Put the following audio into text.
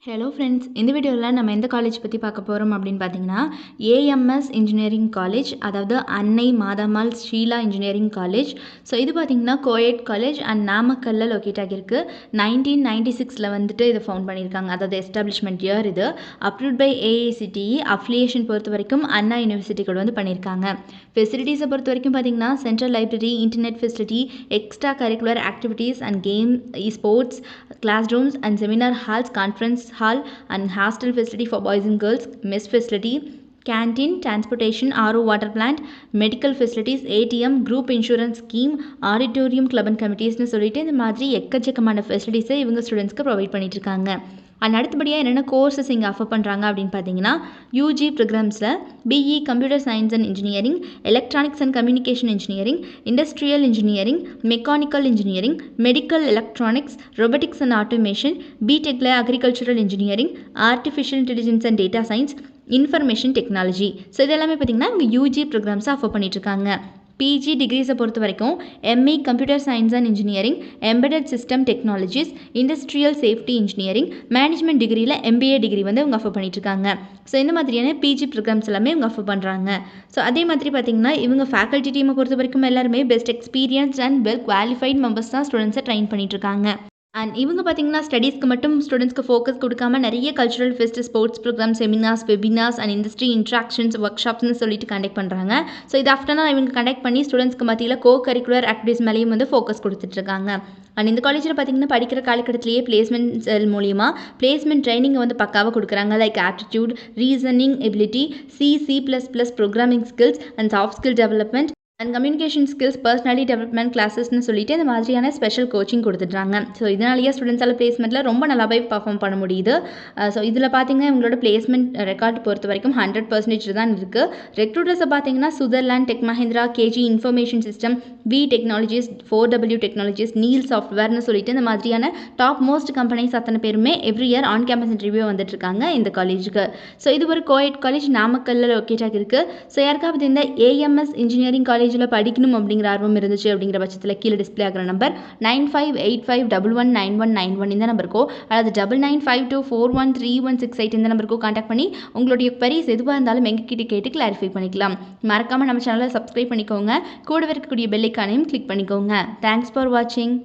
Hello friends, இந்த வீடியோவில் நம்ம எந்த காலேஜ் பற்றி பார்க்க போகிறோம் அப்படின்னு பார்த்தீங்கன்னா, ஏஎம்எஸ் இன்ஜினியரிங் காலேஜ், அதாவது Annai Mathammal Sheela engineering college. So இது பார்த்தீங்கன்னா கோயட் காலேஜ் அண்ட் நாமக்கல்லில் லொக்கேட் ஆகியிருக்கு. 1996 வந்துட்டு இதை ஃபவுண்ட் பண்ணியிருக்காங்க. அதாவது எஸ்டாப்ளிஷ்மெண்ட் இயர் இது. Approved by AICTE. அஃபிலியேஷன் பொறுத்த வரைக்கும் அண்ணா யூனிவர்சிட்டி கூட வந்து பண்ணியிருக்காங்க. ஃபெசிலிட்டிஸை பொறுத்த வரைக்கும் பார்த்தீங்கன்னா central library, internet facility, extra curricular activities and game, sports, class rooms and seminar halls, conference hall and hostel facility for boys and girls, mess facility, canteen, transportation, RO water plant, medical facilities, ATM, group insurance scheme, auditorium, club and committeesனு சொல்லிட்டு இந்த மாதிரி எக்கச்சக்கமான ஃபெசிலிட்டிஸை இவங்க ஸ்டூடெண்ட்ஸ்க்கு provide பண்ணிட்டு இருக்காங்க. And அடுத்தபடியாக என்னென்ன கோர்சஸ் இங்கே ஆஃபர் பண்ணுறாங்க அப்படின்னு பார்த்தீங்கன்னா, யூஜி ப்ரோக்ராம்ஸில் BE computer science and engineering, electronics and communication engineering, industrial engineering, mechanical engineering, medical electronics, robotics and automation, பிடெக்கில் agricultural engineering, artificial intelligence and data science, information technology. So இது எல்லாமே பார்த்திங்கன்னா இங்கே யூஜி ப்ரோக்ராம்ஸை ஆஃபர் பண்ணிட்டுருக்காங்க. PG டிகிரிஸை பொறுத்த வரைக்கும் ME computer science and engineering, embedded system technologies, industrial safety engineering, management டிகிரியில் எம்பிஏ டிகிரி வந்து இவங்க ஆஃபர் பண்ணிட்டுருக்காங்க. ஸோ இந்த மாதிரியான பிஜி ப்ரோக்ராம்ஸ் எல்லாமே இவங்க ஆஃபர் பண்ணுறாங்க. ஸோ அதே மாதிரி பார்த்திங்கன்னா இவங்க ஃபேக்கல்ட்டி டீமை பொறுத்த வரைக்கும் எல்லாருமே best experience and well qualified members தான் ஸ்டூடெண்ட்ஸை ட்ரெயின் பண்ணிட்டுருக்காங்க. அண்ட் இவங்க பார்த்திங்கன்னா ஸ்டடீஸ்க்கு மட்டும் ஸ்டூடெண்ட்ஸ்க்கு ஃபோக்கஸ் கொடுக்காம நிறைய cultural fest, sports programme, seminars, webinars and industry interactions, ஒர்க் ஷாப்ஸ்னு சொல்லிட்டு கண்டக்ட் பண்ணுறாங்க. ஸோ இது ஆஃப்டர்னா இவங்க கண்டக்ட் பண்ணி ஸ்டூடெண்ட்ஸ்க்கு மத்தியில் கோ கரிக்குலர் ஆக்டிவிட்டிஸ் மேலேயும் வந்து ஃபோக்கஸ் கொடுத்துட்ருக்காங்க. அண்ட் இந்த காலேஜில் பார்த்திங்கன்னா படிக்கிற காலகட்டத்திலேயே பிளேஸ்மெண்ட் செல் மூலிமா பிளேஸ்மெண்ட் ட்ரைனிங்கை வந்து பக்காவாக கொடுக்குறாங்க. Like aptitude, reasoning ability, C++ programming skills and soft skill development and communication skills, personality development கிளாஸஸ்னு சொல்லிட்டு இந்த மாதிரியான ஸ்பெஷல் கோச்சிங் கொடுத்துட்றாங்க. ஸோ இதனாலேயே ஸ்டூடெண்ட்ஸால் பிளேஸ்மெண்ட்டில் ரொம்ப நல்லாவே பர்ஃபார்ம் பண்ண முடியுது. ஸோ இதில் பார்த்தீங்கன்னா இவங்களோட பிளேஸ்மெண்ட் ரெக்கார்ட் பொறுத்த வரைக்கும் 100% தான் இருக்குது. ரெக்ரூட்டர்ஸை பார்த்தீங்கன்னா Sutherland, tech Mahindra, KG information system, V technologies, 4W technologies, Neel சாஃப்ட்வேர்னு சொல்லிட்டு இந்த மாதிரியான டாப் மோஸ்ட் கம்பெனிஸ் அத்தனை பேருமே every year on campus interview வந்துட்டு இருக்காங்க இந்த காலேஜுக்கு. ஸோ இது ஒரு கோயட் காலேஜ், நாமக்கல்லில் லொக்கேட் ஆகிருக்கு. ஸோ யாருக்காவது இந்த ஏஎம்எஸ் இன்ஜினியரிங் காலேஜில் படிக்கணும் அப்படிங்கிற ஆர்வம் இருந்துச்சு அப்படிங்கிற பட்சத்தில் கீழே டிஸ்பிளே ஆகிற நம்பர் 9585119191 இந்த நம்பருக்கோ அல்லது 9952413168 இந்த நம்பருக்கோ கான்டாக்ட் பண்ணி உங்களுடைய queries எதுவாக இருந்தாலும் எங்ககிட்ட கேட்டு கிளாரிஃபை பண்ணிக்கலாம். மறக்காமல் நம்ம சேனலை சப்ஸ்கிரைப் பண்ணிக்கோங்க. கூடவே இருக்கக்கூடிய பெல் ஐகானையும் கிளிக் பண்ணிக்கோங்க. தேங்க்ஸ் ஃபார் வாட்சிங்.